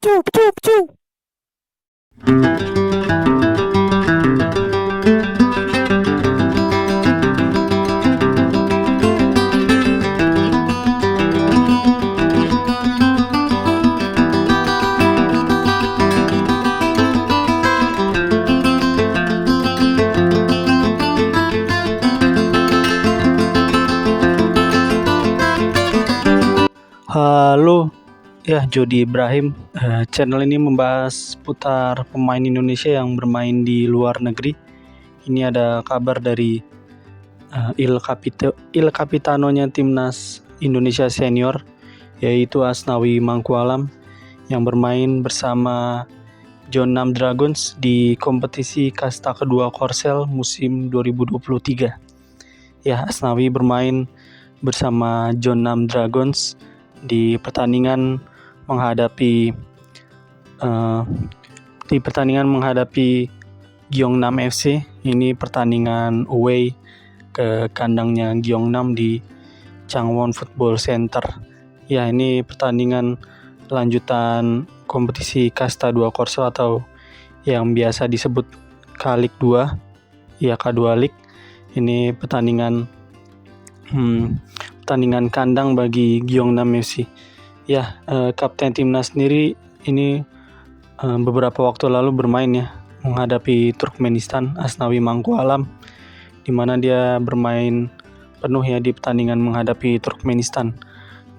Pecu, pecu, pecu. Halo, ya Jody Ibrahim. Channel ini membahas putar pemain Indonesia yang bermain di luar negeri. Ini ada kabar dari Il Capitanonya timnas Indonesia senior, yaitu Asnawi Mangkualam, yang bermain bersama Jeonnam Dragons di kompetisi kasta kedua Korsel musim 2023. Ya, Asnawi bermain bersama Jeonnam Dragons di pertandingan menghadapi Gyeongnam FC. Ini pertandingan away ke kandangnya Gyeongnam di Changwon Football Center. Ya, ini pertandingan lanjutan kompetisi kasta 2 Korsel atau yang biasa disebut K-League 2, ya K2 League. Ini pertandingan kandang bagi Gyeongnam FC. Ya, kapten timnas sendiri ini beberapa waktu lalu bermain ya menghadapi Turkmenistan, Asnawi Mangkualam, di mana dia bermain penuh ya di pertandingan menghadapi Turkmenistan.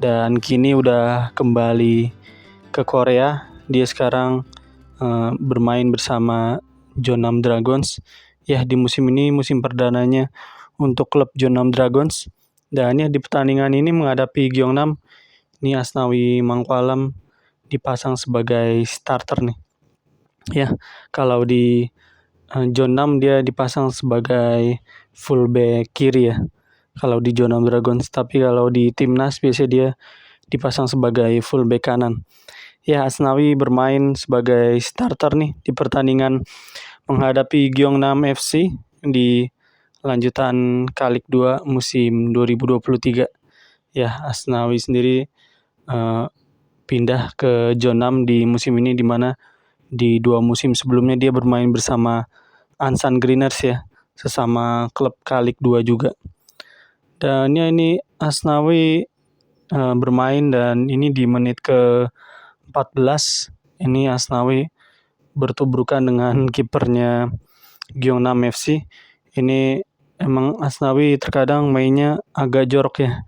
Dan kini udah kembali ke Korea. Dia sekarang bermain bersama Jeonnam Dragons. Ya, di musim ini musim perdananya untuk klub Jeonnam Dragons. Dan ya di pertandingan ini menghadapi Gyeongnam, ini Asnawi Mangkualam dipasang sebagai starter nih. Ya, kalau di Jeonnam dia dipasang sebagai fullback kiri ya. Kalau di Jeonnam Dragons, tapi kalau di timnas biasanya dia dipasang sebagai fullback kanan. Ya, Asnawi bermain sebagai starter nih di pertandingan menghadapi Gyeongnam FC di lanjutan K-League 2 musim 2023. Ya, Asnawi sendiri pindah ke Jeonnam di musim ini, di mana di 2 musim sebelumnya dia bermain bersama Ansan Greeners ya, sesama klub K-League 2 juga. Dan ya ini Asnawi bermain, dan ini di menit ke 14 ini Asnawi bertubrukan dengan kipernya Gyeongnam FC. Ini emang Asnawi terkadang mainnya agak jorok ya.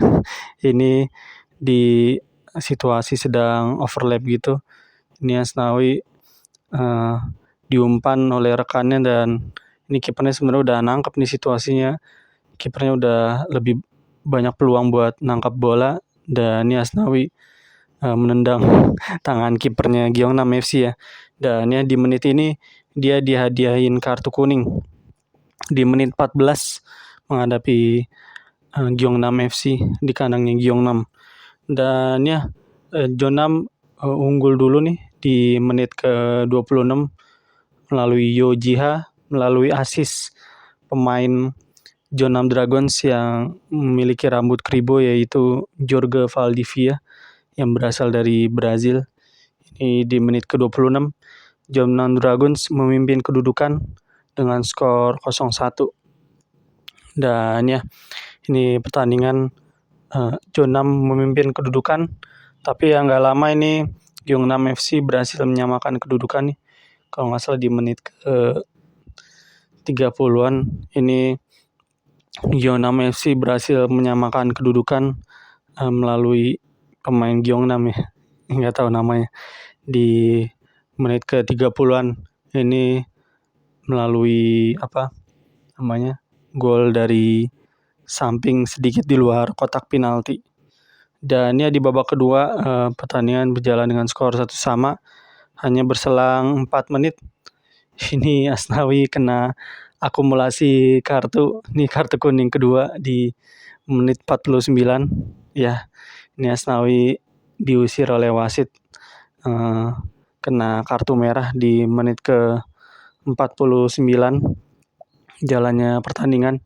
Ini di situasi sedang overlap gitu, ini Asnawi diumpan oleh rekannya, dan ini kipernya sebenarnya udah nangkep nih situasinya. Kipernya udah lebih banyak peluang buat nangkap bola, dan ini Asnawi menendang tangan kipernya Gyeongnam FC ya. Dan ya di menit ini dia dihadiahin kartu kuning di menit 14 menghadapi Gyeongnam FC di kandangnya Gyeongnam. Dan ya Jeonnam unggul dulu nih di menit ke 26 melalui Yo Jiha, melalui asis pemain Jeonnam Dragons yang memiliki rambut kribo, yaitu Jorge Valdivia yang berasal dari Brazil. Ini di menit ke 26 Jeonnam Dragons memimpin kedudukan dengan skor 0-1. Dan ya ini pertandingan Jeonnam memimpin kedudukan, tapi ya nggak lama ini Gyeongnam FC berhasil menyamakan kedudukan nih. Kalau nggak salah di menit ke 30-an ini Gyeongnam FC berhasil menyamakan kedudukan melalui pemain Gyeongnam ya, nggak tahu namanya, di menit ke 30-an ini melalui gol dari samping sedikit di luar kotak penalti. Dan ya di babak kedua pertandingan berjalan dengan skor 1-1. Hanya berselang 4 menit ini Asnawi kena akumulasi kartu. Ini kartu kuning kedua di menit 49. Ya, ini Asnawi diusir oleh wasit, kena kartu merah di menit ke 49 jalannya pertandingan.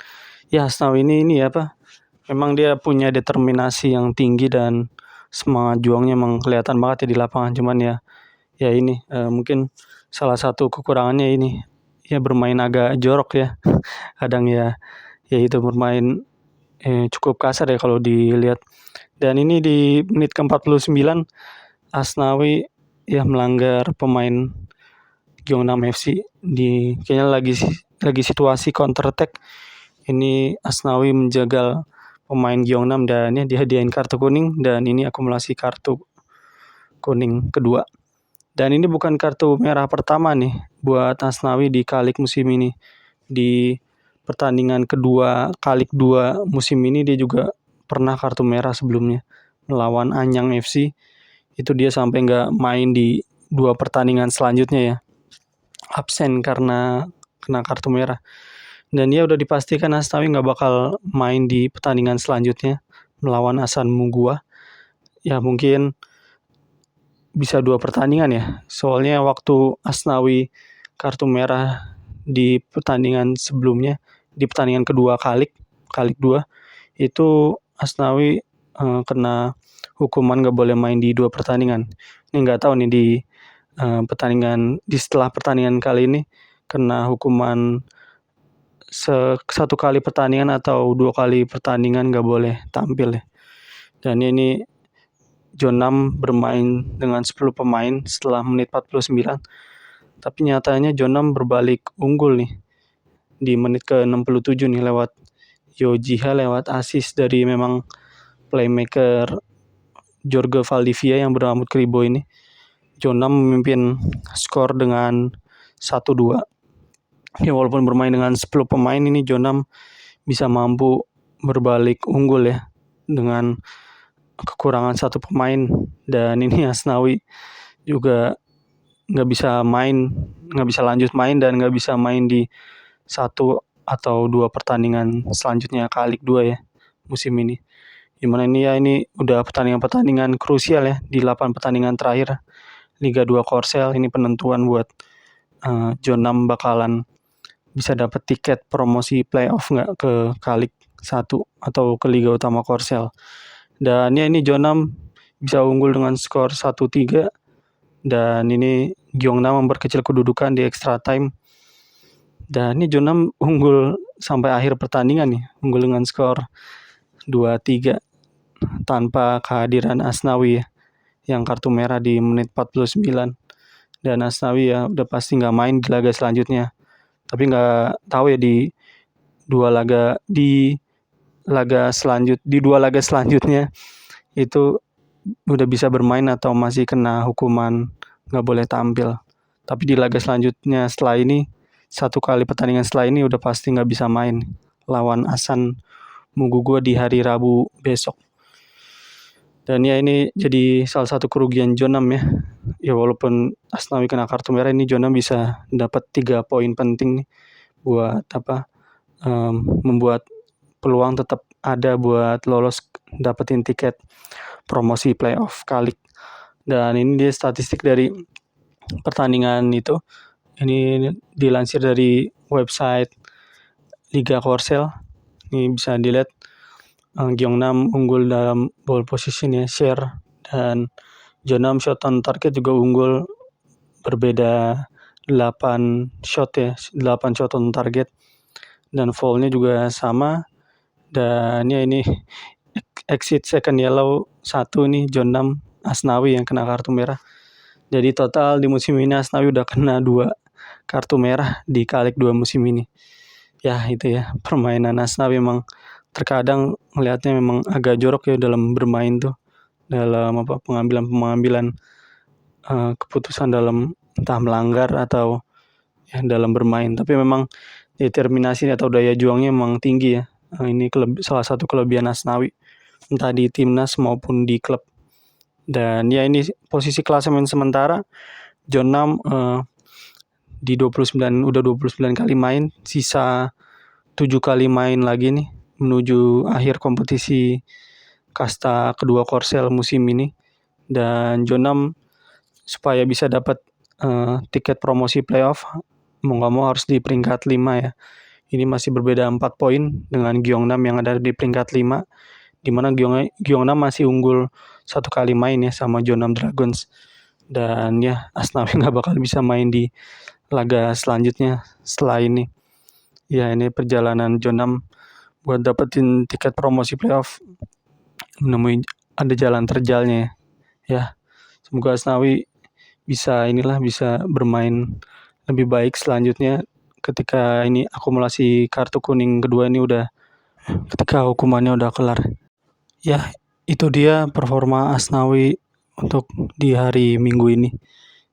Ya, Asnawi ini memang dia punya determinasi yang tinggi dan semangat juangnya emang kelihatan banget ya di lapangan. Cuman ya Ya ini mungkin salah satu kekurangannya ini ya bermain agak jorok ya. Kadang ya itu bermain cukup kasar ya kalau dilihat. Dan ini di menit ke-49 Asnawi ya melanggar pemain Gyeongnam FC kayaknya lagi situasi counter attack. Ini Asnawi menjagal pemain Gyeongnam dan ya dihadiahin kartu kuning dan ini akumulasi kartu kuning kedua. Dan ini bukan kartu merah pertama nih buat Asnawi di Kalik musim ini. Di pertandingan kedua Kalik 2 musim ini dia juga pernah kartu merah sebelumnya melawan Anyang FC. Itu dia sampai nggak main di 2 pertandingan selanjutnya ya. Absen karena kena kartu merah. Dan dia udah dipastikan Asnawi nggak bakal main di pertandingan selanjutnya melawan Asan Mugua. Ya mungkin bisa 2 pertandingan ya. Soalnya waktu Asnawi kartu merah di pertandingan sebelumnya, di pertandingan kedua Kalik 2, itu Asnawi kena hukuman nggak boleh main di 2 pertandingan. Ini nggak tahu nih di setelah pertandingan kali ini kena hukuman satu kali pertandingan atau 2 kali pertandingan nggak boleh tampil ya. Dan ini Jeonnam bermain dengan 10 pemain setelah menit 49. Tapi nyatanya Jeonnam berbalik unggul nih di menit ke-67 nih lewat Yo Ji-ha, lewat assist dari memang playmaker Jorge Valdivia yang berambut keribo ini. Jeonnam memimpin skor dengan 1-2. Ya walaupun bermain dengan 10 pemain ini Jeonnam bisa mampu berbalik unggul ya dengan kekurangan 1 pemain. Dan ini Asnawi juga nggak bisa lanjut main dan nggak bisa main di 1 atau 2 pertandingan selanjutnya Kalik 2 ya musim ini. Dimana ini udah pertandingan krusial ya di 8 pertandingan terakhir Liga 2 Korsel. Ini penentuan buat Jeonnam bakalan bisa dapat tiket promosi playoff nggak ke Kalik 1 atau ke Liga Utama Korsel. Dan ya ini Jeonnam bisa unggul dengan skor 1-3 dan ini Gyeongnam memperkecil kedudukan di extra time. Dan ini Jeonnam unggul sampai akhir pertandingan nih, unggul dengan skor 2-3 tanpa kehadiran Asnawi ya, yang kartu merah di menit 49. Dan Asnawi ya udah pasti nggak main di laga selanjutnya. Tapi nggak tahu ya di 2 laga selanjutnya itu udah bisa bermain atau masih kena hukuman nggak boleh tampil. Tapi di laga selanjutnya setelah ini, 1 kali pertandingan setelah ini udah pasti nggak bisa main lawan Asan Mugugua di hari Rabu besok. Dan ya ini jadi salah satu kerugian Jeonnam ya. Ya walaupun Asnawi kena kartu merah, ini Jeonnam bisa dapat 3 poin penting nih buat membuat peluang tetap ada buat lolos dapetin tiket promosi playoff Kalik. Dan ini dia statistik dari pertandingan itu. Ini dilansir dari website Liga Korsel. Ini bisa dilihat Gyeongnam unggul dalam ball position ya, share, dan Jeonnam shot on target juga unggul, berbeda 8 shot ya, 8 shot on target, dan foul-nya juga sama. Dan ya ini exit second yellow 1 nih Jeonnam Asnawi yang kena kartu merah. Jadi total di musim ini Asnawi udah kena 2 kartu merah di Kalik 2 musim ini. Ya itu ya, permainan Asnawi memang terkadang melihatnya memang agak jorok ya dalam bermain tuh, dalam pengambilan keputusan dalam entah melanggar atau ya dalam bermain. Tapi memang determinasi atau daya juangnya memang tinggi ya. Ini salah satu kelebihan Asnawi entah di timnas maupun di klub. Dan ya ini posisi klasemen sementara Jeonnam di 29 kali main, sisa 7 kali main lagi nih menuju akhir kompetisi kasta kedua Korsel musim ini. Dan Jeonnam supaya bisa dapat tiket promosi playoff mau nggak mau harus di peringkat 5 ya. Ini masih berbeda 4 poin dengan Gyeongnam yang ada di peringkat 5, di mana Gyeongnam masih unggul 1 kali main ya sama Jeonnam Dragons. dan ya Asnawi nggak bakal bisa main di laga selanjutnya setelah ini. Ya ini perjalanan Jonam buat dapetin tiket promosi playoff menemui ada jalan terjalnya ya. Ya, semoga Asnawi bisa bermain lebih baik selanjutnya ketika ini akumulasi kartu kuning kedua ini ketika hukumannya udah kelar. Ya, itu dia performa Asnawi untuk di hari Minggu ini.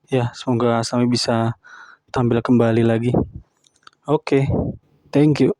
Ya, semoga Asnawi bisa tampil kembali lagi. Oke, thank you.